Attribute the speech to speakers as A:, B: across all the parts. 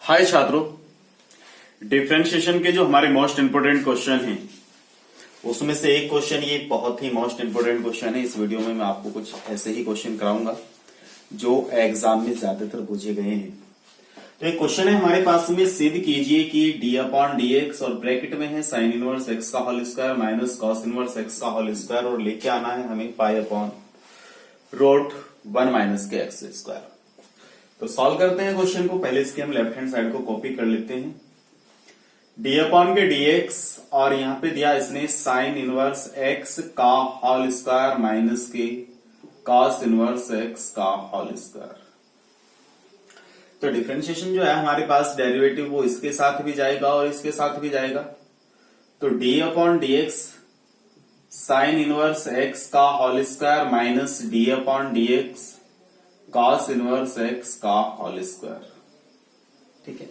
A: हाय छात्रों, डिफरेंशिएशन के जो हमारे मोस्ट इंपोर्टेंट क्वेश्चन हैं उसमें से एक क्वेश्चन, ये बहुत ही मोस्ट इंपोर्टेंट क्वेश्चन है। इस वीडियो में मैं आपको कुछ ऐसे ही क्वेश्चन कराऊंगा जो एग्जाम में ज्यादातर पूछे गए हैं। तो एक क्वेश्चन है हमारे पास में, सिद्ध कीजिए कि d/dx और ब्रैकेट में है sin इनवर्स x का whole square minus cos inverse x का होल स्क्वायर, और लेके आना है हमें π/√1 माइनस के एक्स स्क्वायर। तो सॉल्व करते हैं क्वेश्चन को। पहले इसकी हम लेफ्ट हैंड साइड को कॉपी कर लेते हैं। d/dx और यहां पे दिया इसने साइन इनवर्स x का होल स्क्वायर माइनस के cos इनवर्स x का होल स्क्वायर। तो डिफरेंशिएशन जो है हमारे पास डेरिवेटिव वो इसके साथ भी जाएगा और इसके साथ भी जाएगा। तो d/dx साइन इनवर्स x का whole square minus d/dx cos inverse x का होल स्क्वायर। ठीक है,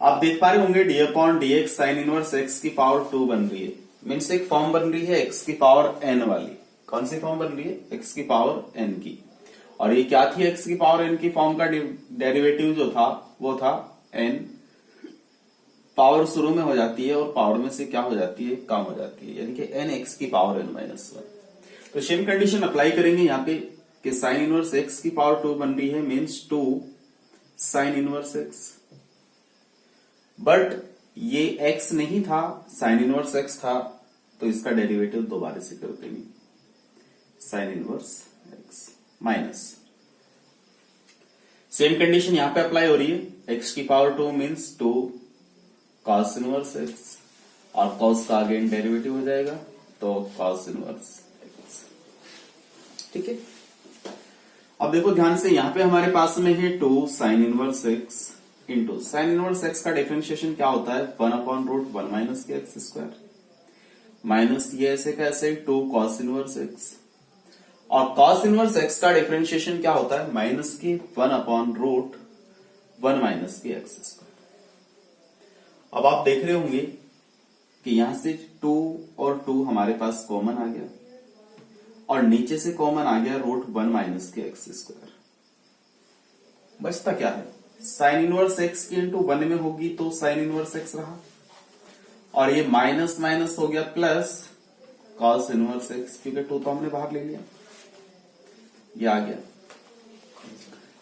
A: आप देख पा रहे होंगे d/dx साइन इनवर्स x की पावर 2 बन रही है, मीन्स एक फॉर्म बन रही है x की पावर n वाली। कौन सी फॉर्म बन रही है? x की पावर n की। और ये क्या थी? x की पावर n की फॉर्म का डेरिवेटिव जो था वो था n। पावर शुरू में हो जाती है और पावर में से क्या हो जाती है? कम हो जाती है, यानी कि n x की पावर n माइनस 1। तो सेम कंडीशन अप्लाई करेंगे यहाँ पे कि साइन इनवर्स x की पावर 2 बन रही है, means 2 sign inverse x। But ये x नहीं था, साइन इनवर्स x था, तो इसका डेरिवेटिव दोबारा से कर देंगे, sign inverse x minus. Same condition यहां पे अप्लाई हो रही है, x की power 2 means 2 cos inverse x, और cos का अगेन डेरिवेटिव हो जाएगा, तो cos इनवर्स x। ठीक है, अब देखो ध्यान से, यहां पे हमारे पास में है 2 sign inverse x into sine inverse x का डिफरेंशिएशन क्या होता है? 1/√1 माइनस के एक्स स्क्वायर, माइनस ये ऐसे का ऐसे 2 cos इनवर्स x, और cos इनवर्स x का डिफरेंशिएशन क्या होता है? माइनस के 1/√1 माइनस के एक्स स्क्वायर। अब आप देख रहे होंगे कि यहां से 2 और 2 हमारे पास कॉमन आ गया, और नीचे से कॉमन आ गया √1 माइनस के एक्स स्क्वायर। बचता क्या है? साइन इनवर्स x की इंटू 1 में होगी तो साइन इनवर्स x रहा, और ये माइनस माइनस हो गया प्लस cos इनवर्स x, क्योंकि 2 तो हमने बाहर ले लिया, ये आ गया।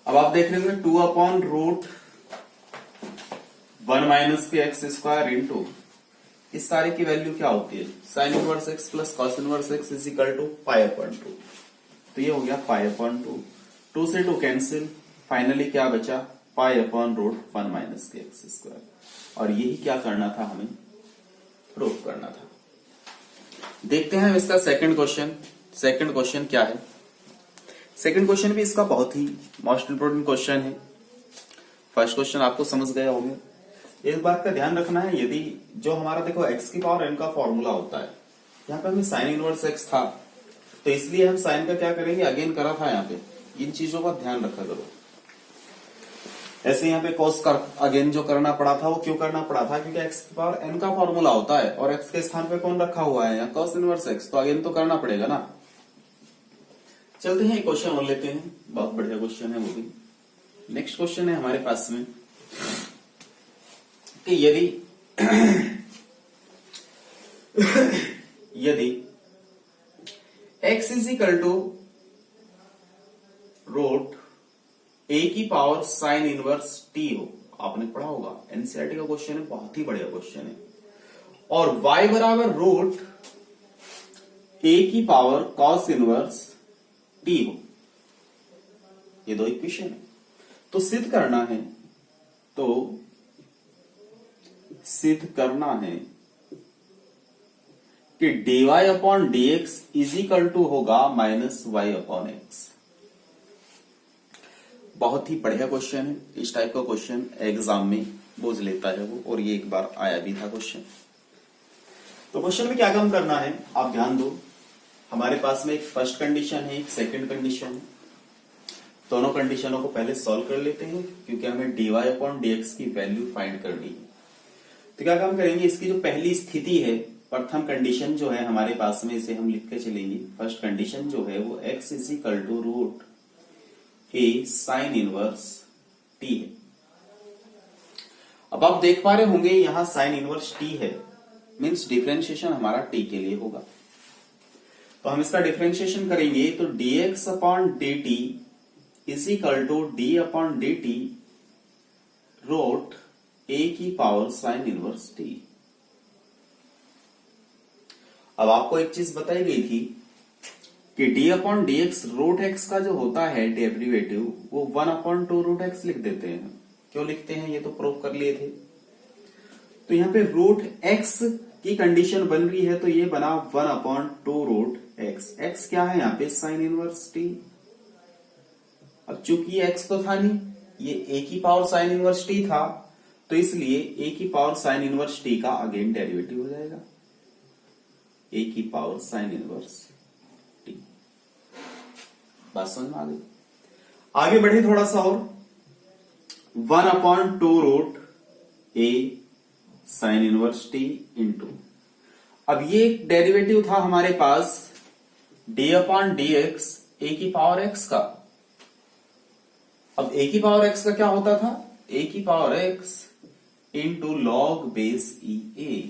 A: अब आप देख रहे होंगे 2/√1 माइनस के एक्स स्क्वायर इंटू इस सारे की वैल्यू क्या होती है? Sine inverse x plus cos inverse x is equal to π/2। तो ये हो गया π/2, 2 से 2 कैंसिल, फाइनली क्या बचा? π/√1 माइनस के एक्स स्क्वायर। और यही क्या करना था? हमें प्रूव करना था। देखते हैं इसका सेकंड क्वेश्चन। सेकंड क्वेश्चन क्या है? सेकंड क्वेश्चन भी इसका बहुत ही मोस्ट इंपोर्टेंट क्वेश्चन है। फर्स्ट क्वेश्चन आपको समझ गया होंगे। इस बात का ध्यान रखना है, यदि जो हमारा देखो x की पावर n का फॉर्मूला होता है, यहाँ पे हमें साइन इनवर्स x था, तो इसलिए हम साइन का क्या करेंगे? अगेन करा था यहाँ पे। इन चीजों का ध्यान रखा करो। ऐसे यहाँ पे cos का अगेन जो करना पड़ा था, वो क्यों करना पड़ा था? क्योंकि x की पावर n का फॉर्मूला होता है और x के स्थान पे कौन रखा हुआ है? यहाँ cos इनवर्स x, तो अगेन तो करना पड़ेगा ना। चलते हैं एक क्वेश्चन और लेते हैं, बहुत बढ़िया क्वेश्चन है वो भी। नेक्स्ट क्वेश्चन है हमारे पास में कि यदि x is equal to √a की पावर साइन इनवर्स t हो, आपने पढ़ा होगा, एनसीईआरटी का क्वेश्चन है, बहुत ही बढ़िया क्वेश्चन है, और y बराबर √a की पावर cos इनवर्स t हो, ये दो इक्वेशन है। तो सिद्ध करना है, कि dy/dx इज इक्वल टू होगा -y/x। बहुत ही बढ़िया क्वेश्चन है। इस टाइप का क्वेश्चन एग्जाम में पूछ लेता है वो, और ये एक बार आया भी था क्वेश्चन। तो क्वेश्चन में क्या काम करना है, आप ध्यान दो। हमारे पास में एक फर्स्ट कंडीशन है, एक सेकंड कंडीशन है। दोनों कंडीशनों को पहले सॉल्व कर लेते हैं, क्योंकि हमें dy/dx की वैल्यू फाइंड करनी है। तो क्या काम करेंगे? इसकी जो पहली स्थिति है, प्रथम कंडीशन जो है हमारे पास में, इसे हम लिख के चलेंगे। फर्स्ट कंडीशन जो है वो x is equal to √a sine inverse t है। अब आप देख पा रहे होंगे यहां साइन इनवर्स टी है, मीन्स डिफरेंशिएशन हमारा टी के लिए होगा। तो हम इसका डिफरेंशिएशन करेंगे तो dx upon dt is equal to D upon D T root A की पावर साइन इनवर्स टी। अब आपको एक चीज बताई गई थी कि d upon D X root X का जो होता है डेरिवेटिव वो 1 अपॉन 2 रूट एक्स लिख देते हैं। क्यों लिखते हैं ये तो प्रूव कर लिए थे। तो यहाँ पे रूट एक्स की कंडीशन बन रही है तो ये बना 1 अपॉन 2 रूट एक्स। एक्स क्या है यहाँ पे साइन इनवर्स टी। अब चूंकि ये एक्स तो था नहीं, ये ए की पावर साइन इनवर्स टी था, तो इसलिए ए की पावर साइन इनवर्स टी का अगेन डेरिवेटिव हो जाएगा ए की पावर साइन इनवर्स टी। बात समझ में आ गई। आगे बढ़े थोड़ा सा और 1 अपॉन 2 रूट ए साइन इनवर्स टी इंटू, अब ये डेरिवेटिव था हमारे पास डी अपॉन डी एक्स ए की पावर एक्स का। अब ए की पावर एक्स का क्या होता था, ए की power X into log base E A.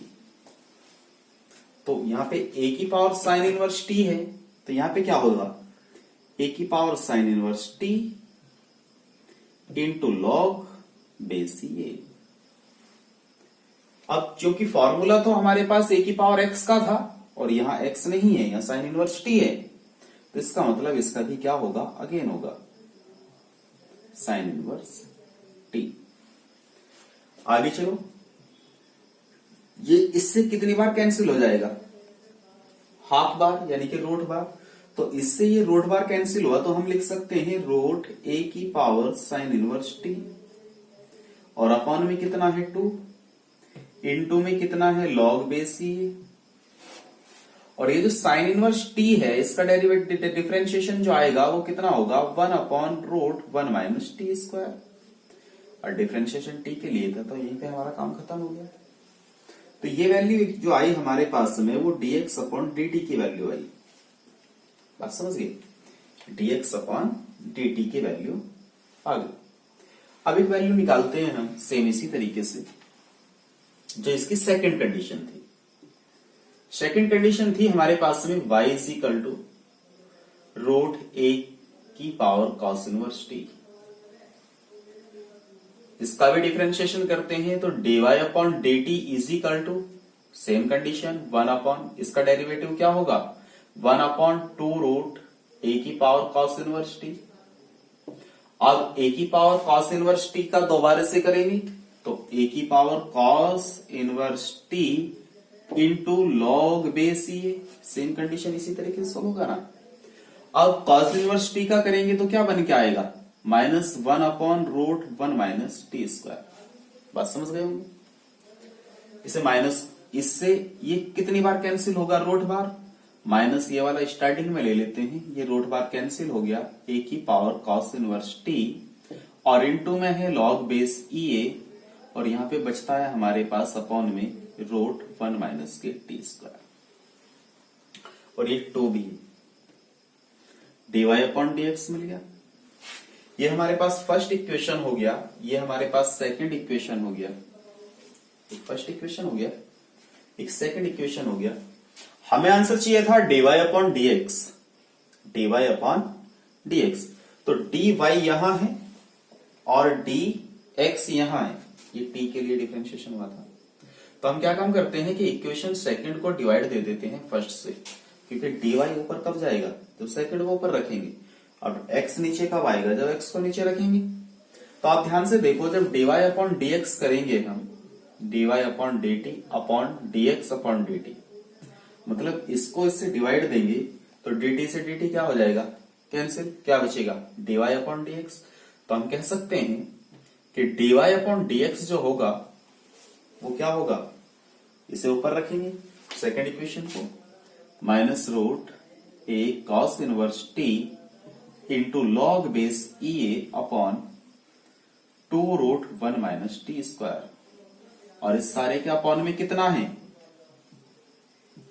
A: तो यहां पे ए की पावर साइन इनवर्स टी है, तो यहां पे क्या होगा ए की power sine inverse T into log base E A. अब क्योंकि फॉर्मूला तो हमारे पास ए की पावर एक्स का था और यहां एक्स नहीं है, यहां साइन इनवर्स टी है, तो इसका मतलब इसका भी क्या होगा, अगेन होगा साइन इनवर्स टी। आगे चलो, ये इससे कितनी बार कैंसिल हो जाएगा, हाफ बार यानी कि रूट बार। तो इससे ये रूट बार कैंसिल हुआ तो हम लिख सकते हैं रूट ए की पावर साइन इनवर्स टी, और अपॉन में कितना है 2, इनटू में कितना है लॉग बेस ई। और ये जो साइन इनवर्स टी है इसका डेरिवेटिव डिफरेंशिएशन जो आएगा वो कितना होगा 1 upon root 1 minus T square. और डिफरेंशिएशन टी के लिए था तो यहीं पे हमारा काम खत्म हो गया। तो ये वैल्यू जो आई हमारे पास में वो dx अपॉन dt की वैल्यू आई। बात समझ गए, dx अपॉन dt की वैल्यू आ गई। अब एक वैल्यू निकालते हैं हम सेम इसी तरीके से, जो इसकी सेकंड कंडीशन थी। सेकंड कंडीशन थी हमारे पास में y is equal to root A की पावर कॉस इनवर्स टी। इसका भी डिफरेंशिएशन करते हैं तो dy upon D T is equal to same condition 1 upon, इसका डेरिवेटिव क्या होगा 1 अपॉन 2 रूट ए की पावर कॉस इनवर्स टी। अब ए की पावर कॉस इनवर्स टी का दोबारा से करेंगे तो ए की power cos inverse T into log base A, same condition इसी तरीके से होगा ना। अब कॉस इनवर्स टी का करेंगे तो क्या बन के आएगा -1 upon root 1 minus T square. बात समझ गए होंगे। इसे माइनस, इससे ये कितनी बार कैंसिल होगा, रूट बार, माइनस ये वाला स्टार्टिंग में ले लेते हैं, ये रूट बार कैंसिल हो गया, ए की पावर कॉस इनवर्स टी और इनटू में है लॉग बेस ई ए, और यहां पे बचता है हमारे पास अपॉन में रूट 1 माइनस के टी स्क्वायर, और ये 2 भी dy अपॉन dx मिल गया। ये हमारे पास फर्स्ट इक्वेशन हो गया, ये हमारे पास सेकंड इक्वेशन हो गया। एक फर्स्ट इक्वेशन हो गया, एक सेकंड इक्वेशन हो गया। हमें आंसर चाहिए था dy upon dx, dy upon dx। तो dy यहां है और dx यहां है, ये t के लिए डिफरेंशिएशन हुआ था। तो हम क्या काम करते हैं कि इक्वेशन सेकंड को डिवाइड दे देते हैं फर्स्ट से, क्योंकि dy ऊपर कब जाएगा जब सेकंड को ऊपर रखेंगे। अब x नीचे कब आएगा जब x को नीचे रखेंगे। तो आप ध्यान से देखो, जब dy अपॉन dx करेंगे हम, dy upon dt upon dx upon dt, मतलब इसको इससे डिवाइड देंगे तो dt से dt क्या हो जाएगा, कैंसिल, क्या बचेगा dy अपॉन dx। तो हम कह सकते हैं कि dy अपॉन dx जो होगा वो क्या होगा, इसे ऊपर रखेंगे सेकंड इक्वेशन को, minus root A cos inverse T into log base E A upon 2 root 1 minus T square, और इस सारे के अपॉन में कितना है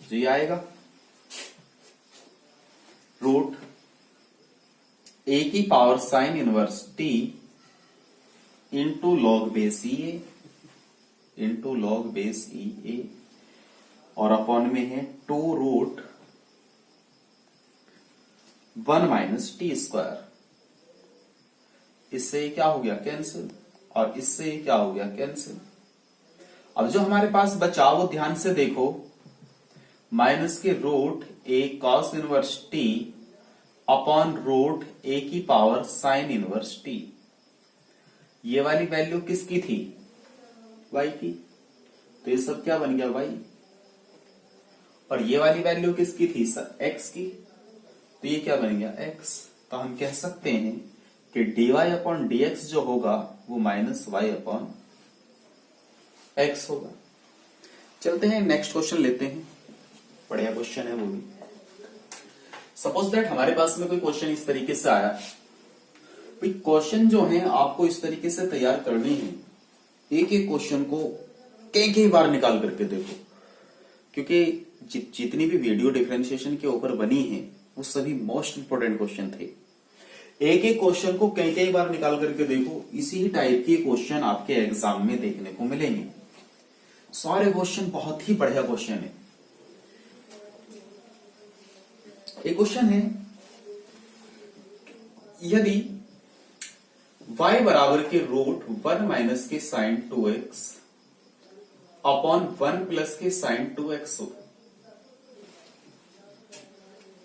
A: जो ये आएगा रूट ए की power sine inverse T into log base E A into log base E A और अपॉन में है 2 रूट 1 माइनस टी स्क्वायर। इससे क्या हो गया कैंसिल और इससे क्या हो गया कैंसिल। अब जो हमारे पास बचा वो ध्यान से देखो, माइनस के root A cos inverse T upon root A की पावर साइन इनवर्स टी। ये वाली वैल्यू किसकी थी? y की। तो ये सब क्या बन गया y। और ये वाली वैल्यू किसकी थी? x की। तो ये क्या बन गया x। तो हम कह सकते हैं कि dy अपॉन dx जो होगा वो माइनस y अपॉन x होगा। चलते हैं नेक्स्ट क्वेश्चन लेते हैं, बढ़िया क्वेश्चन है वो भी। सपोज दैट हमारे पास में कोई क्वेश्चन इस तरीके से आया। भाई क्वेश्चन जो है आपको इस तरीके से तैयार करने हैं, एक एक क्वेश्चन को कई बार निकाल करके देखो, क्योंकि जितनी भी वीडियो डिफरेंशिएशन के ऊपर बनी है वो सभी मोस्ट इंपोर्टेंट क्वेश्चन थे। एक एक क्वेश्चन को कई बार निकाल करके देखो, इसी ही टाइप के क्वेश्चन आपके एग्जाम में देखने को मिलेंगे। सारे क्वेश्चन बहुत ही बढ़िया क्वेश्चन है। एक क्वेश्चन है, यदि y बराबर के रूट 1 माइनस के साइन 2x अपॉन 1 प्लस के साइन 2x हो,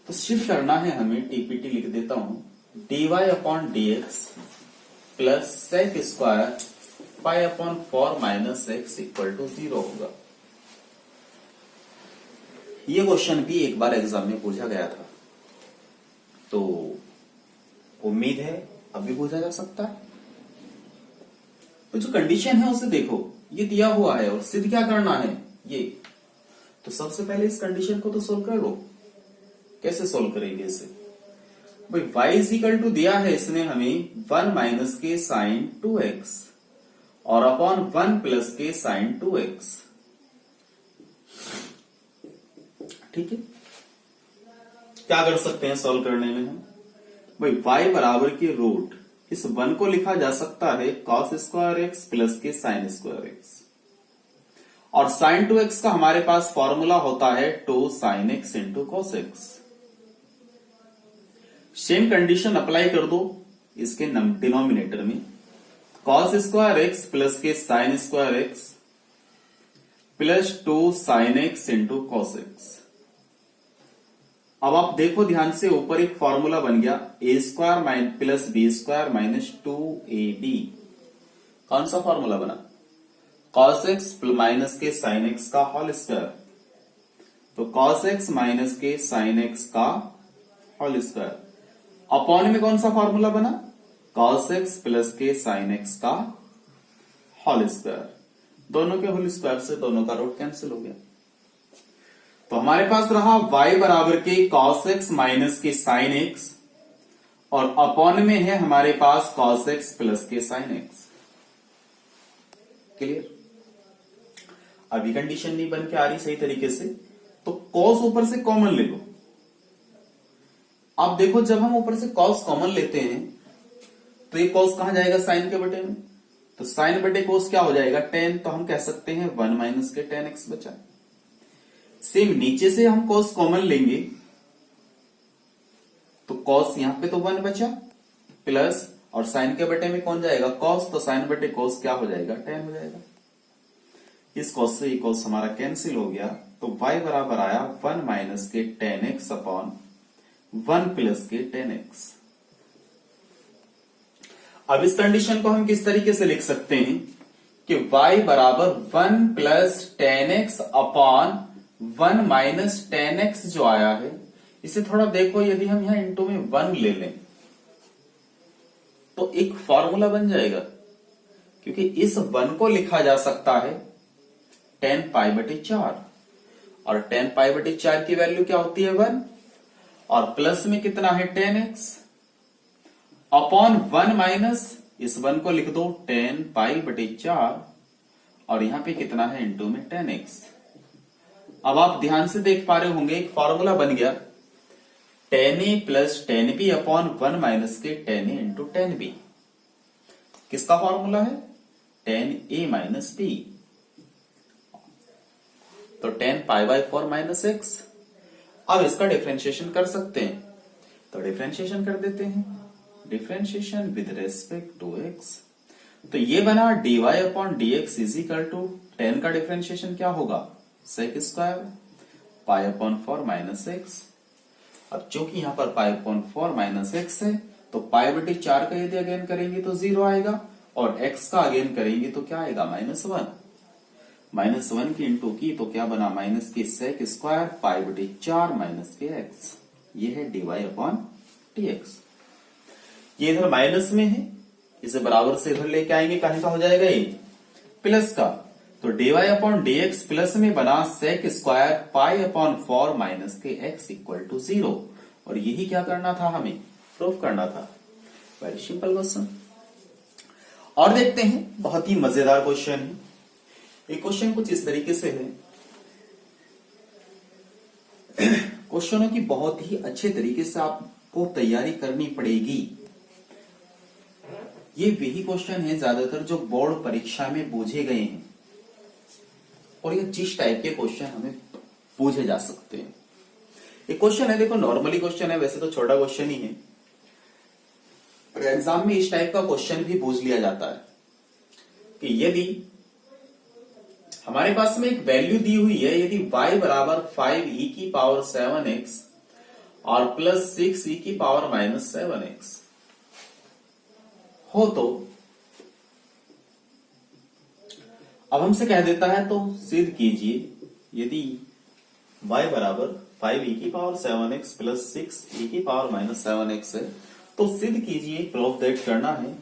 A: तो शिफ्ट करना है हमें, टीपीटी लिख देता हूं, dy upon dx plus sec square pi upon 4 minus X equal to 0 होगा। ये क्वेश्चन भी एक बार एग्जाम में पूछा गया था, तो उम्मीद है अब भी पूछा जा सकता है। तो जो कंडीशन है उसे देखो, ये दिया हुआ है और सिद्ध क्या करना है ये। तो सबसे पहले इस कंडीशन को तो सोल्व कर लो। कैसे सोल्व करेंगे इसे? भाई y इज इक्वल टू दिया है इसने हमें 1 माइनस के साइन 2x और अपॉन 1 प्लस के साइन 2x। ठीक है, क्या कर सकते हैं सॉल्व करने में हम? भाई y बराबर के रूट, इस 1 को लिखा जा सकता है cos स्क्वायर एक्स प्लस के साइन स्क्वायर एक्स, और साइन 2x का हमारे पास फॉर्मूला होता है 2 sine x into cos x. Same condition apply कर दो इसके डिनोमिनेटर में, cos स्क्वायर एक्स प्लस के sine square x plus 2 sine x into cos x. अब आप देखो ध्यान से, ऊपर एक फॉर्मूला बन गया A square plus B square minus 2ab। कौन सा फॉर्मूला बना? cos x माइनस के साइन x का होल स्क्वायर। तो cos x माइनस के साइन x का होल स्क्वायर अपॉन में कौन सा फॉर्मूला बना? cos x प्लस के साइन x का होल स्क्वायर। दोनों के होल स्क्वायर से दोनों का रूट कैंसिल हो गया। तो हमारे पास रहा y बराबर के cos x माइनस के साइन x और अपॉन में है हमारे पास cos x प्लस के साइन x। क्लियर? अभी कंडीशन नहीं बन के आ रही सही तरीके से, तो cos ऊपर से कॉमन ले लो। अब देखो, जब हम ऊपर से cos कॉमन लेते हैं तो ये cos कहां जाएगा? साइन के बटे में। तो साइन बटे cos क्या हो जाएगा? tan। तो हम कह सकते हैं 1 माइनस के tan x बचा। सेम नीचे से हम cos कॉमन लेंगे तो cos यहां पे तो 1 बचा प्लस, और साइन के बटे में कौन जाएगा? cos। तो साइन बटे cos क्या हो जाएगा? tan हो जाएगा। इस cos से ये cos हमारा कैंसिल हो गया। तो y बराबर आया 1 माइनस के tan x अपॉन 1 प्लस के tan x। अब इस कंडीशन को हम किस तरीके से लिख सकते हैं कि y बराबर 1 plus tan x upon 1 minus tan x जो आया है, इसे थोड़ा देखो, यदि हम यहां इंटू में 1 ले लें तो एक फॉर्मूला बन जाएगा, क्योंकि इस 1 को लिखा जा सकता है tan पाई बटे 4, और tan पाई बटे 4 की वैल्यू क्या होती है? 1, और प्लस में कितना है? tan x अपॉन 1 माइनस, इस 1 को लिख दो tan पाई बटे 4, और यहां पे कितना है? इंटू में tan x। अब आप ध्यान से देख पा रहे होंगे, एक फॉर्मूला बन गया tan a plus tan b upon 1 minus के tan a into tan b। किसका फॉर्मूला है? tan a minus b। तो 10π/4 माइनस एक्स। अब इसका डिफरेंशिएशन कर सकते हैं, तो डिफरेंशिएशन कर देते हैं। Differentiation with respect to X, तो ये बना dy/dx इज इक्वल टू 10 का डिफरेंशिएशन क्या होगा, सेक स्क्वायर π/4 माइनस एक्स। अब चूंकि यहां पर π/4 माइनस एक्स है, तो π/4 का यदि अगेन करेंगे तो 0 आएगा, और x का अगेन करेंगे तो क्या आएगा, -1। -1 की इंटू की तो क्या बना, माइनस के सेक स्क्वायर π/4 माइनस के एक्स। ये है dy/dx। ये इधर माइनस में है, इसे बराबर से इधर लेके आएंगे, कहीं का हो जाएगा ये प्लस का, तो dy/dx प्लस में बना सेक स्क्वायर π/4 माइनस के x इक्वल टू 0। और यही क्या करना था, हमें प्रूफ करना था। Very simple question. और देखते हैं, बहुत ही मजेदार क्वेश्चन है। ये क्वेश्चन कुछ इस तरीके से है। क्वेश्चनों की बहुत ही अच्छे तरीके से आपको तैयारी करनी पड़ेगी। ये वही क्वेश्चन है ज्यादातर जो बोर्ड परीक्षा में पूछे गए हैं, और ये जिस टाइप के क्वेश्चन हमें पूछे जा सकते हैं। ये क्वेश्चन है, देखो नॉर्मली क्वेश्चन है, वैसे तो छोटा क्वेश्चन ही है, पर एग्जाम में इस टाइप का क्वेश्चन भी पूछ लिया जाता है कि यदि हमारे पास में एक वैल्यू दी हुई है, यदि y बराबर 5e⁻7x और प्लस 6e⁻−7x हो, तो अब हमसे कह देता है तो सिद्ध कीजिए, यदि y बराबर 5e⁻7x प्लस 6e⁻−7x है, तो सिद्ध कीजिए, प्रूफ दैट करना है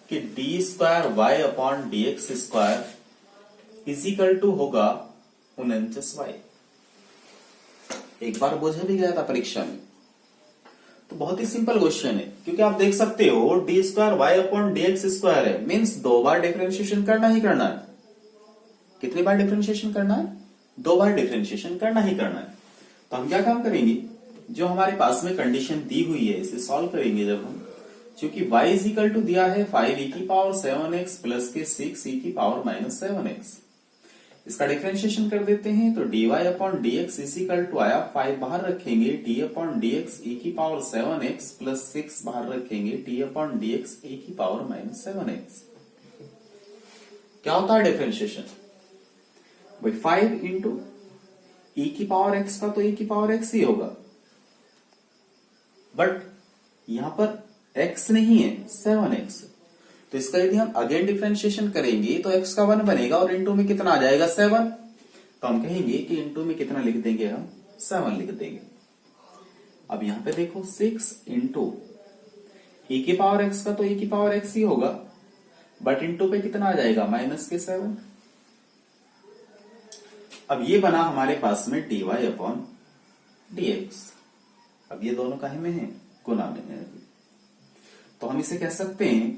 A: कि d²y/dx² इज इक्वल टू होगा 49y। एक बार पूछा भी गया था परीक्षा में, तो बहुत ही सिंपल क्वेश्चन है, क्योंकि आप देख सकते हो d²y/dx² है, मीन्स 2 बार डिफरेंशिएशन करना ही करना है। कितनी बार डिफरेंशिएशन करना है, 2 बार डिफरेंशिएशन करना ही करना है। तो हम क्या काम करेंगे, जो हमारे पास में कंडीशन दी हुई है इसे सॉल्व करेंगे। जब हम, क्योंकि y इज इक्वल टू दिया है 5e⁻7x प्लस के 6e⁻−7x, इसका डिफरेंशिएशन कर देते हैं, तो dy/dx इज इक्वल टू आया, 5 बाहर रखेंगे d/dx e⁻7x प्लस 6 बाहर रखेंगे d/dx e⁻−7x। क्या होता है डिफरेंशिएशन, भाई 5 इंटू e⁻x का तो e⁻x ही होगा, बट यहां पर x नहीं है, 7x। तो इसका यदि हम अगेन डिफरेंशिएशन करेंगे तो x का 1 बनेगा, और इंटू में कितना आ जाएगा, 7। तो हम कहेंगे कि इंटू में कितना लिख देंगे, हम 7 लिख देंगे। अब यहां पे देखो 6 इंटू e⁻x का तो e⁻x ही होगा, बट इंटू पे कितना आ जाएगा, माइनस के 7। अब ये बना हमारे पास में dy/dx। अब ये दोनों काहे में है, गुना में है। तो हम इसे कह सकते हैं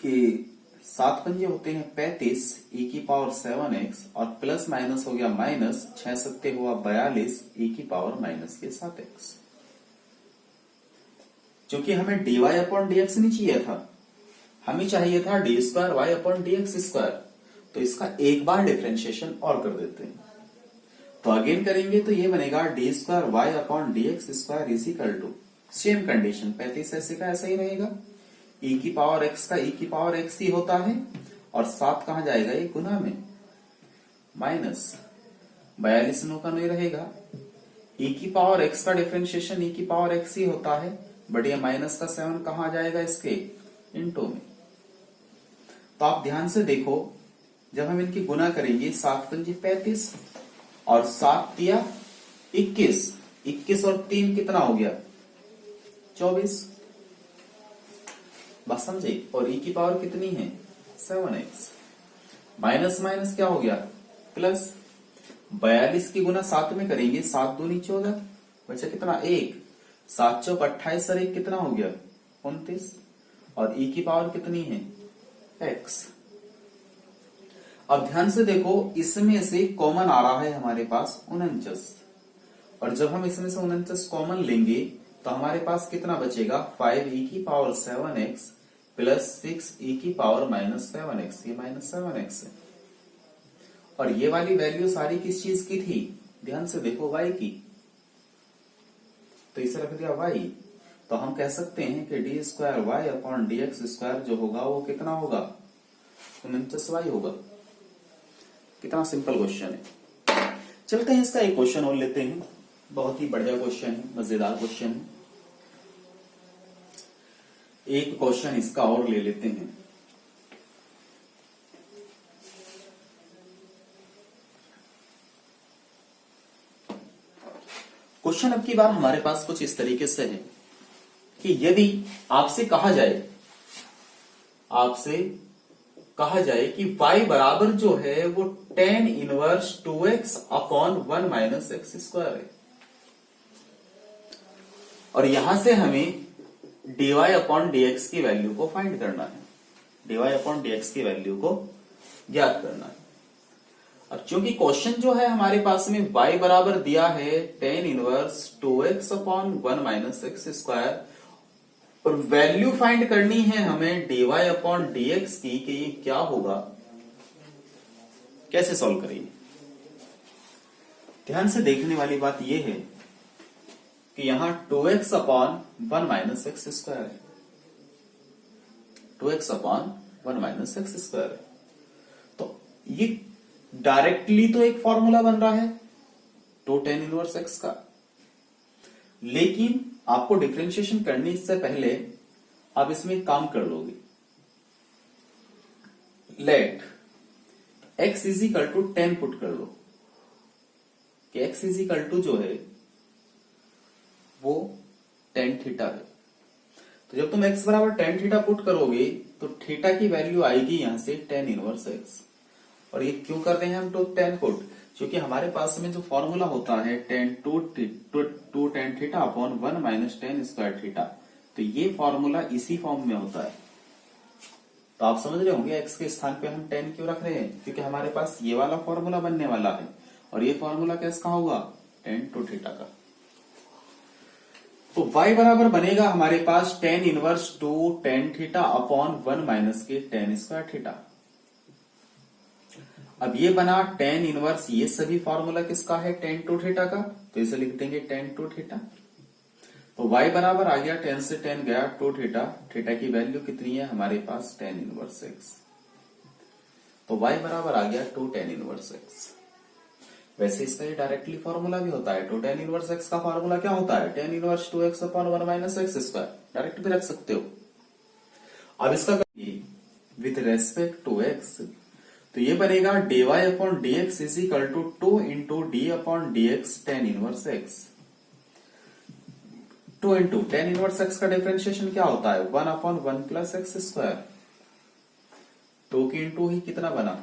A: कि 7 पंजे होते हैं 35 e⁻7x, और प्लस माइनस हो गया माइनस, 6 सत्ते हुआ 42 e⁻−7x। क्योंकि हमें dy/dx नहीं चाहिए था, हमें चाहिए था d²y/dx²। तो इसका एक बार डिफरेंशिएशन और कर देते हैं, तो अगेन करेंगे तो ये बनेगा d²y/dx² is equal to, same condition 35 ऐसे का ऐसा ही रहेगा, e⁻x का e⁻x ही होता है, और 7 कहां जाएगा, ये गुना में, माइनस 42 नो का नहीं रहेगा। e⁻x का डिफरेंशिएशन e⁻x ही होता है, बट ये माइनस का 7 कहां जाएगा, इसके इनटू में। तो आप ध्यान से देखो, जब हम इनकी गुना करेंगे, 7 पंजे 35 और 7 तिया 21, 21 और 3 कितना हो गया, 24। बात समझे, और e की पावर कितनी है, 7x। माइनस माइनस क्या हो गया, प्लस 42 की गुना 7 में करेंगे, 7 दूनी 14, बचा कितना 1, 7 चौक 28 और 1 कितना हो गया, 29, और e की पावर कितनी है, x। अब ध्यान से देखो, इसमें से कॉमन आ रहा है हमारे पास 49, और जब हम इसमें से 49 कॉमन लेंगे तो हमारे पास कितना बचेगा, 5e⁻7x प्लस 6e⁻−7x, ये -7x है। और ये वाली वैल्यू सारी किस चीज की थी, ध्यान से देखो, y की। तो इसे रख दिया y, तो हम कह सकते हैं कि D square Y upon D X square जो होगा वो कितना होगा, 49y होगा। कितना सिंपल क्वेश्चन है। चलते हैं इसका एक क्वेश्चन और लेते हैं, बहुत ही बढ़िया क्वेश्चन है, मजेदार क्वेश्चन है। एक क्वेश्चन इसका और ले लेते हैं। क्वेश्चन अब की बार हमारे पास कुछ इस तरीके से है कि यदि आपसे कहा जाए कि y बराबर जो है वो tan inverse 2x upon 1 minus x square है, और यहां से हमें dy अपॉन dx की वैल्यू को फाइंड करना है, dy अपॉन dx की वैल्यू को ज्ञात करना है। अब चूंकि क्वेश्चन जो है हमारे पास में y बराबर दिया है tan inverse 2x upon 1 minus x square, और वैल्यू फाइंड करनी है हमें dy अपॉन dx की कि ये क्या होगा, कैसे सॉल्व करेंगे। ध्यान से देखने वाली बात यह है कि यहां 2x upon 1 minus x square है, 2x upon 1 minus x square है, तो ये डायरेक्टली तो एक फॉर्मूला बन रहा है तो tan इनवर्स x का, लेकिन आपको डिफरेंशिएशन करने से पहले आप इसमें काम कर लोगे। Let x is equal to 10 put कर लो कि x इज इक्वल टू जो है वो tan थीटा है। तो जब तुम x बराबर tan थीटा पुट करोगे तो थीटा की वैल्यू आएगी यहां से tan इनवर्स x। और ये क्यों कर रहे हैं हम तो tan पुट, क्योंकि हमारे पास में जो फॉर्मूला होता है tan two tan theta upon 1 minus tan square theta, तो ये फॉर्मूला इसी फॉर्म में होता है। तो आप समझ रहे होंगे x के स्थान पे हम tan क्यों रख रहे हैं, क्योंकि हमारे पास ये वाला फॉर्मूला बनने वाला है, और ये फॉर्मूला किसका होगा, tan टू थीटा का। तो y बराबर बनेगा हमारे पास tan inverse 2 tan theta upon 1 minus के tan स्क्वायर थीटा। अब ये बना tan इनवर्स, ये सभी फॉर्मूला किसका है, tan टू थीटा का, तो इसे लिख देंगे tan टू थीटा। तो y बराबर आ गया, tan से tan गया, टू थीटा, थीटा की वैल्यू कितनी है हमारे पास tan इनवर्स x, तो y बराबर आ गया 2 tan इनवर्स x। वैसे इसका ये डायरेक्टली फॉर्मूला भी होता है, 2 tan इनवर्स x का फॉर्मूला क्या होता है, tan inverse 2x upon 1 minus x square, direct भी रख सकते हो। अब इसका विथ रेस्पेक्ट टू x, तो ये बनेगा dy upon dx is equal to 2 into D upon dx tan inverse x। 2 into tan inverse x का डिफरेंशिएशन क्या होता है, 1 अपॉन 1 प्लस एक्स स्क्वायर, 2 की इंटू ही कितना बना,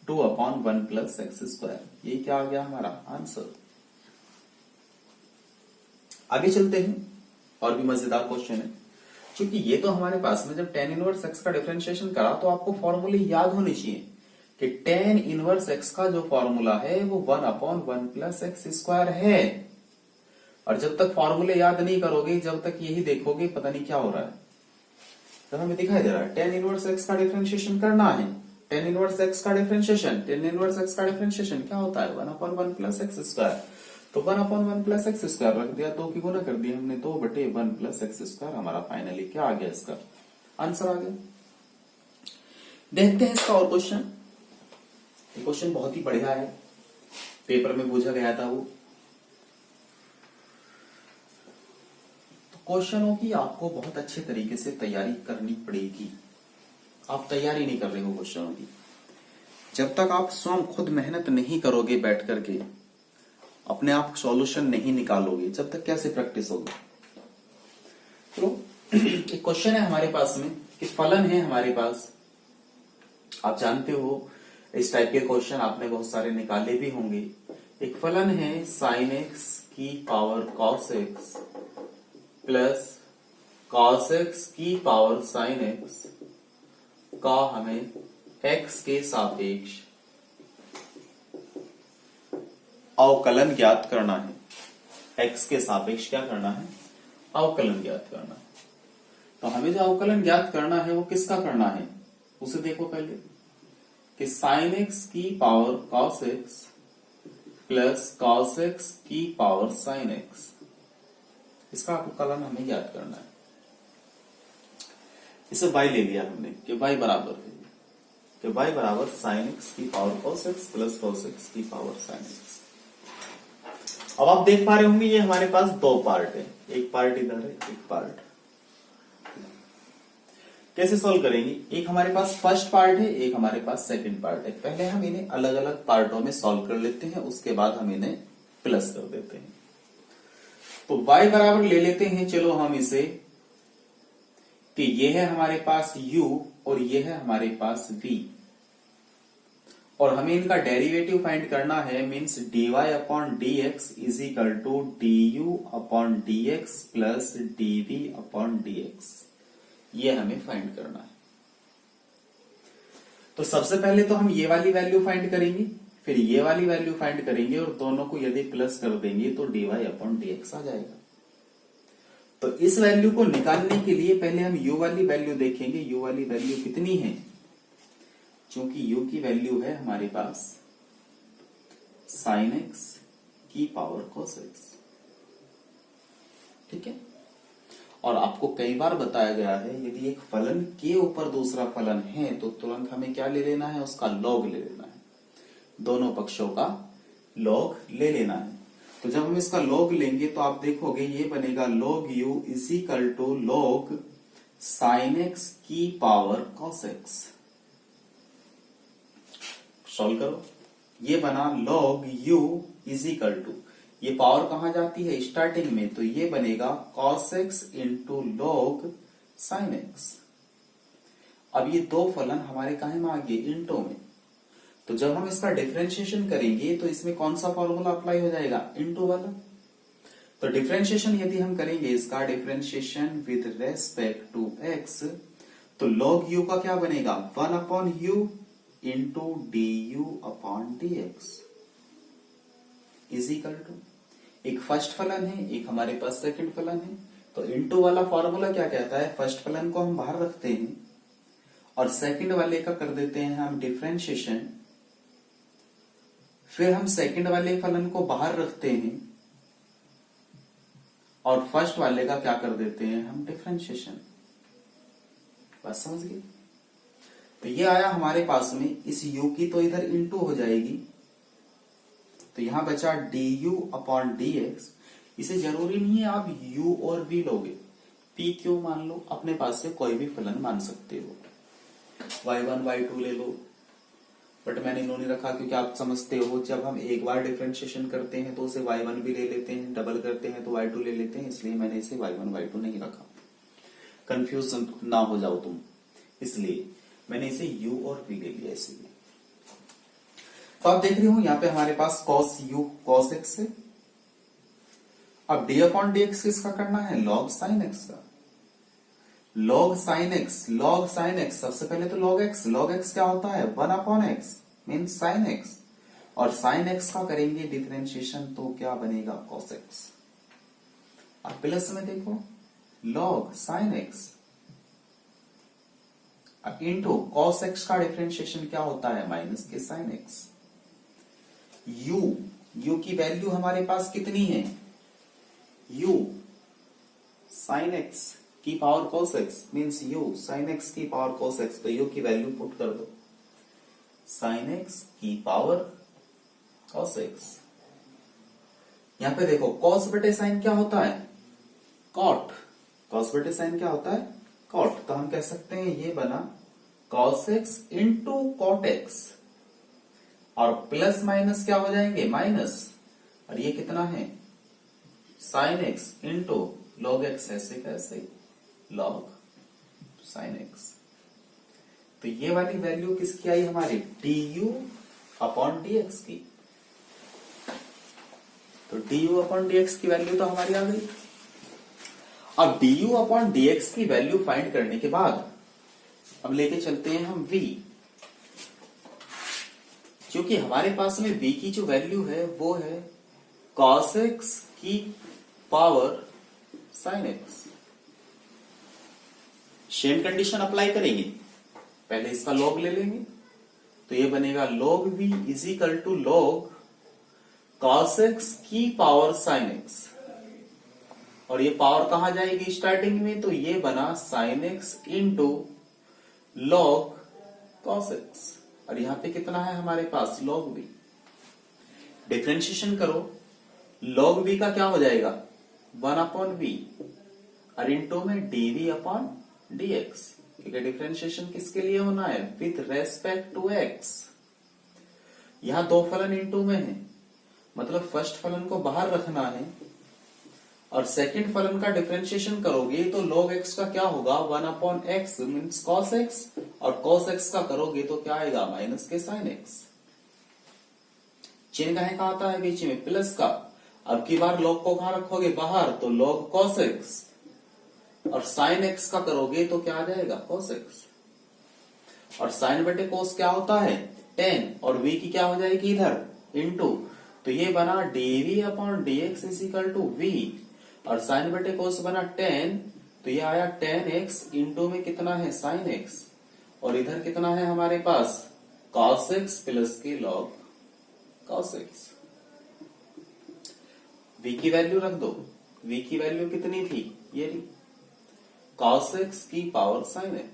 A: 2 अपॉन 1 प्लस एक्स स्क्वायर। ये क्या आ गया हमारा आंसर। आगे चलते हैं, और भी मजेदार क्वेश्चन है। क्योंकि ये तो हमारे पास में जब tan इनवर्स x का डिफरेंशिएशन करा तो आपको फॉर्मूले याद होने चाहिए कि tan इनवर्स x का जो फॉर्मूला है वो 1 अपॉन 1 प्लस एक्स स्क्वायर है। और जब तक फॉर्मूले याद नहीं करोगे, जब तक यही देखोगे पता नहीं क्या हो रहा है। तो हमें दिखाई दे रहा है tan इनवर्स x का डिफरेंशिएशन करना है, tan इनवर्स x का डिफरेंशिएशन, tan इनवर्स x का डिफरेंशिएशन क्या होता है, 1 अपॉन 1 प्लस एक्स स्क्वायर। तो 1 अपॉन 1 प्लस एक्स स्क्वायर रख दिया, 2 की गुना कर दिया हमने, 2 बटे 1 प्लस एक्स स्क्वायर, हमारा फाइनली क्या आ गया, इसका आंसर आ गया। देखते हैं इसका और क्वेश्चन। ये क्वेश्चन बहुत ही बढ़िया है, पेपर में पूछा गया था वो। तो क्वेश्चनों की आपको बहुत अच्छे तरीके से तैयारी करनी पड़ेगी। आप तैयारी नहीं कर रहे हो क्वेश्चनों की, जब तक आप स्वयं खुद मेहनत नहीं करोगे, बैठ करके अपने आप सॉल्यूशन नहीं निकालोगे, जब तक कैसे प्रैक्टिस होगी। तो एक क्वेश्चन है हमारे पास में कि फलन है हमारे पास, आप जानते हो इस टाइप के क्वेश्चन आपने बहुत सारे निकाले भी होंगे। एक फलन है sin x की power cos x plus cos x की पावर sin x का हमें x के सापेक्ष अवकलन ज्ञात करना है। x के सापेक्ष क्या करना है, अवकलन ज्ञात करना है। तो हमें जो अवकलन ज्ञात करना है वो किसका करना है, उसे देखो पहले कि साइन एक्स की power cos x plus cos x की पावर साइन एक्स, इसका अवकलन हमें याद करना है। इसे y ले लिया हमने कि y बराबर है कि y बराबर साइन एक्स की power cos x plus cos x की पावर साइन एक्स। अब आप देख पा रहे होंगे ये हमारे पास दो पार्ट है, एक पार्ट इधर है, एक पार्ट। कैसे सॉल्व करेंगे? एक हमारे पास फर्स्ट पार्ट है, एक हमारे पास सेकंड पार्ट है। पहले हम इन्हें अलग अलग पार्टों में सॉल्व कर लेते हैं, उसके बाद हम इन्हें प्लस कर देते हैं। तो y बराबर ले लेते हैं, चलो हम इसे, कि ये है हमारे पास u और ये है हमारे पास v, और हमें इनका डेरिवेटिव फाइंड करना है। Means dy upon dx is equal to du upon dx plus dv upon dx, ये हमें फाइंड करना है। तो सबसे पहले तो हम ये वाली वैल्यू फाइंड करेंगे, फिर ये वाली वैल्यू फाइंड करेंगे, और दोनों को यदि प्लस कर देंगे तो dy अपॉन dx आ जाएगा। तो इस वैल्यू को निकालने के लिए पहले हम u वाली वैल्यू देखेंगे। u वाली वैल्यू कितनी है? क्योंकि u की वैल्यू है हमारे पास साइन एक्स की पावर cos एक्स, ठीक है। और आपको कई बार बताया गया है यदि एक फलन के ऊपर दूसरा फलन है तो तुरंत हमें क्या ले लेना है? उसका लॉग ले लेना है, दोनों पक्षों का लॉग ले लेना है। तो जब हम इसका लॉग लेंगे तो आप देखोगे ये बनेगा log u is equal to log sine X की पावर cos एक्स। सॉल्व करो, ये बना log u is equal to, ये पावर कहां जाती है? स्टार्टिंग में, तो ये बनेगा cos x into log sine x. अब ये दो फलन हमारे कहा में आ गए? इंटो में। तो जब हम इसका डिफरेंशिएशन करेंगे तो इसमें कौन सा फॉर्मूला अप्लाई हो जाएगा? इंटू वाला। तो डिफरेंशिएशन यदि हम करेंगे, इसका differentiation with respect to x, तो log u का क्या बनेगा? 1 upon u into du upon dx is equal to, एक फर्स्ट फलन है, एक हमारे पास सेकंड फलन है। तो इंटू वाला फॉर्मूला क्या कहता है? फर्स्ट फलन को हम बाहर रखते हैं और सेकंड वाले का कर देते हैं हम डिफरेंशिएशन, फिर हम सेकंड वाले फलन को बाहर रखते हैं और फर्स्ट वाले का क्या कर देते हैं? हम डिफरेंशिएशन। बात समझ गए? तो ये आया हमारे पास में, इस u की तो इधर इंटू हो जाएगी, तो यहां बचा du अपॉन dx। इसे जरूरी नहीं है आप u और v लोगे, p q मान लो, अपने पास से कोई भी फलन मान सकते हो, y1 y2 ले लो। बट मैंने इन्होंने रखा क्योंकि आप समझते हो जब हम एक बार डिफरेंशिएशन करते हैं तो उसे y1 भी ले लेते हैं, डबल करते हैं तो y2 ले लेते हैं, इसलिए मैंने इसे y1 y2 नहीं रखा, कंफ्यूज ना हो जाओ तुम, इसलिए मैंने इसे u और v ले लिया इसीलिए। तो आप देख रहे हो यहाँ पे हमारे पास cos u cos x है। अब d अपॉन dx किसका करना है? log sin x का। log sin x, सबसे पहले तो log x क्या होता है? 1 upon x mean sin x, और sin x का करेंगे डिफरेंशिएशन तो क्या बनेगा? cos x। अब प्लस में देखो log sin x into cos x का डिफरेंशिएशन क्या होता है? माइनस के sin x। u की वैल्यू हमारे पास कितनी है? u sin x की power cos x means u sin x की पावर cos x, तो u की वैल्यू पुट कर दो, sin x की पावर cos x। यहां पे देखो cos बटे sin क्या होता है? cot। cos बटे sin क्या होता है? cot। तो हम कह सकते हैं ये बना cos x into cot x, और प्लस माइनस क्या हो जाएंगे? माइनस, और ये कितना है? sin x into log x, ऐसे कैसे log sin x। तो ये वाली वैल्यू किसकी आई हमारी? du अपॉन dx की। तो du अपॉन dx की वैल्यू तो हमारी आ गई। अब du अपॉन dx की वैल्यू फाइंड करने के बाद अब लेके चलते हैं हम v, क्योंकि हमारे पास में v की जो वैल्यू है वो है cos x की power sin x। Same condition apply करेंगे, पहले इसका लॉग ले लेंगे, तो ये बनेगा log v is equal to log cos x की पावर sin x, और ये पावर कहां जाएगी स्टार्टिंग में, तो ये बना sin x into log cos x, और यहां पे कितना है हमारे पास log v। डिफरेंशिएशन करो, log v का क्या हो जाएगा 1/v, और इंटू में dv अपॉन dx, क्योंकि डिफरेंशिएशन किसके लिए होना है विथ रेस्पेक्ट टू x। यहां दो फलन इंटू में है, मतलब फर्स्ट फलन को बाहर रखना है, और सेकंड फलन का डिफरेंशिएशन करोगे तो log x का क्या होगा 1/x मीन्स cos x, और cos x का करोगे तो क्या आएगा माइनस के sin x। चिन्ह कहीं का आता है बीच में प्लस का, अब की बार log को कहां रखोगे बाहर, तो log cos x, और sin x का करोगे तो क्या आ जाएगा cos x, और sin बटे cos क्या होता है tan, और v की क्या हो जाएगी इधर इंटू, तो ये बना dv upon dx is equal to v, और sin बटे cos बना tan, तो ये आया tan x इंटू में कितना है sin x, और इधर कितना है हमारे पास cos x प्लस के log cos x। v की वैल्यू रख दो, v की वैल्यू कितनी थी ये रही cos x की पावर sin x,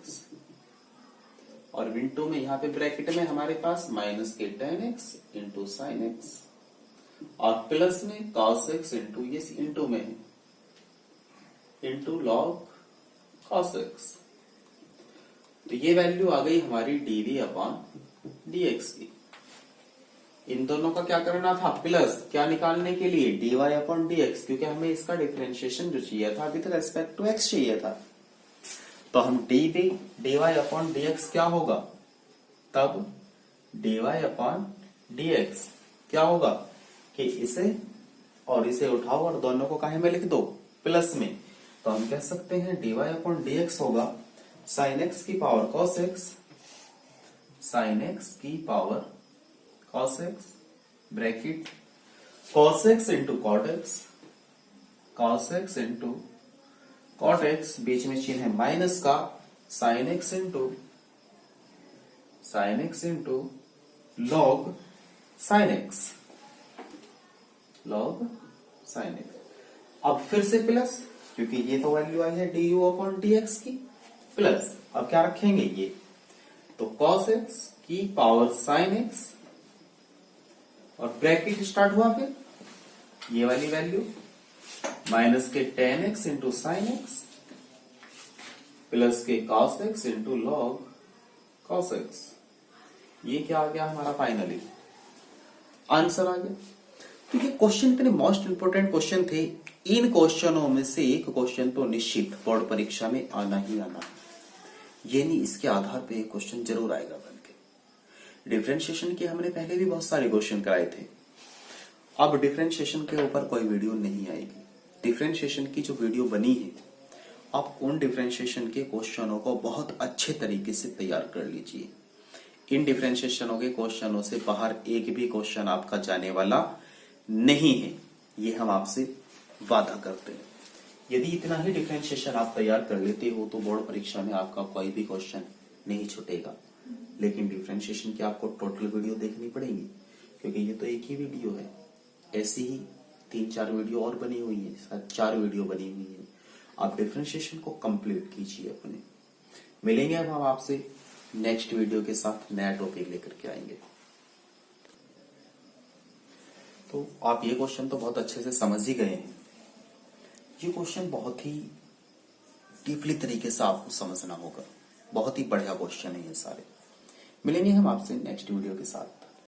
A: और इंटू में यहां पे ब्रैकेट में हमारे पास माइनस के tan x into sin x, और प्लस में cos x इंटू ये इंटू में इंटू log cos x। तो ये वैल्यू आ गई हमारी dv अपॉन dx की। इन दोनों का क्या करना था प्लस, क्या निकालने के लिए dy अपॉन dx, क्योंकि हमें इसका डिफरेंशिएशन जो चाहिए था विद रेस्पेक्ट टू x चाहिए था, तो हम dy अपॉन dx क्या होगा, तब dy अपॉन dx क्या होगा कि इसे और इसे उठाओ और दोनों को काहे में लिख दो प्लस में, तो हम कह सकते हैं dy अपॉन dx होगा sin x की power cos x, sin x की power cos x bracket cos x into cot x, cos x into cot x, बीच में चिन्ह है माइनस का sin x into log sin x, log sin x। अब फिर से plus, क्योंकि ये तो वैल्यू आई है du अपॉन dx की, प्लस अब क्या रखेंगे ये, तो cos x की पावर sin x, और ब्रैकेट स्टार्ट हुआ फिर ये वाली वैल्यू माइनस के tan x into sin x plus के cos x into log cos x। ये क्या आ गया हमारा फाइनली आंसर आ गया। तो ये क्वेश्चन इतने मोस्ट इंपोर्टेंट क्वेश्चन थे, इन क्वेश्चनों में से एक क्वेश्चन तो निश्चित बोर्ड परीक्षा में आना ही आना, यानी इसके आधार पे एक क्वेश्चन जरूर आएगा बनके। डिफरेंशिएशन के हमने पहले भी बहुत सारे क्वेश्चन कराए थे, अब डिफरेंशिएशन के ऊपर कोई वीडियो नहीं आएगी। डिफरेंशिएशन की जो वीडियो बनी है, आप उन डिफरेंशिएशन के क्वेश्चनों को बहुत अच्छे तरीके से तैयार कर लीजिए। इन डिफरेंशिएशनों के क्वेश्चनों से बाहर एक भी क्वेश्चन आपका जाने वाला नहीं है, ये हम आपसे वादा करते हैं। यदि इतना ही डिफरेंशिएशन आप तैयार कर लेते हो तो बोर्ड परीक्षा में आपका कोई भी क्वेश्चन नहीं छूटेगा। लेकिन डिफरेंशिएशन की आपको टोटल वीडियो देखनी पड़ेगी, क्योंकि ये तो एक ही वीडियो है, ऐसी ही 3-4 वीडियो और बनी हुई है, शायद 4 वीडियो बनी हुई है। आप डिफरेंशिएशन को कंप्लीट कीजिए अपने। मिलेंगे अब हम आपसे नेक्स्ट वीडियो के साथ, नया टॉपिक लेकर के आएंगे। तो आप ये क्वेश्चन तो बहुत अच्छे से समझ ही गए हैं। ये क्वेश्चन बहुत ही डीपली तरीके से आपको समझना होगा, बहुत ही बढ़िया क्वेश्चन है ये सारे। मिलेंगे हम आपसे नेक्स्ट वीडियो के साथ।